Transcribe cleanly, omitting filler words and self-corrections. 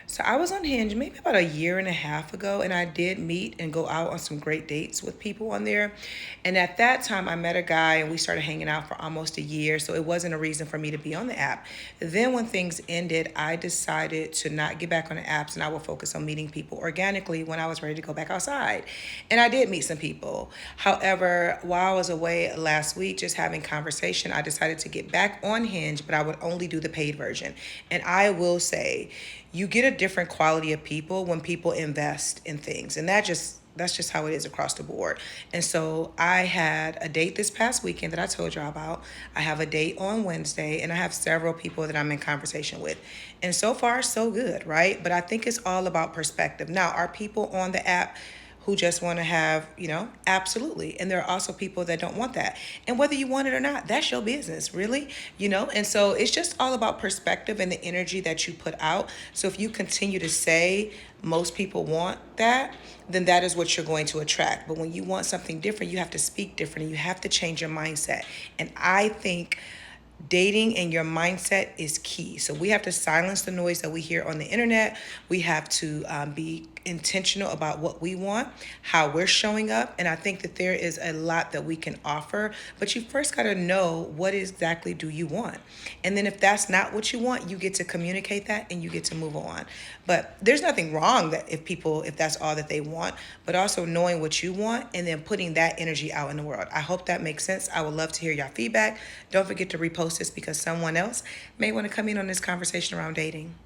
So I was on Hinge maybe about a year and a half ago, and I did meet and go out on some great dates with people on there. And at that time, I met a guy, and we started hanging out for almost a year. So it wasn't a reason for me to be on the app. Then when things ended, I decided to not get back on the apps, and I will focus on meeting people organically when I was ready to go back outside. And I did meet some people. However, while I was away last week, just having conversation, I decided to get back on Hinge, but I would only do the paid version. And I will say, you get a different quality of people when people invest in things, and that's just how it is across the board. And so I had a date this past weekend that I told y'all about. I have a date on Wednesday, and I have several people that I'm in conversation with. And so far, so good, right? But I think it's all about perspective. Now, are people on the app who just want to have, absolutely. And there are also people that don't want that. And whether you want it or not, that's your business, really. And so it's just all about perspective and the energy that you put out. So if you continue to say most people want that, then that is what you're going to attract. But when you want something different, you have to speak different and you have to change your mindset. And I think dating and your mindset is key. So we have to silence the noise that we hear on the internet. We have to be intentional about what we want, how we're showing up. And I think that there is a lot that we can offer, but you first got to know what exactly do you want. And then if that's not what you want, you get to communicate that and you get to move on. But there's nothing wrong that if that's all that they want, but also knowing what you want and then putting that energy out in the world. I hope that makes sense. I would love to hear your feedback. Don't forget to repost this because someone else may want to come in on this conversation around dating.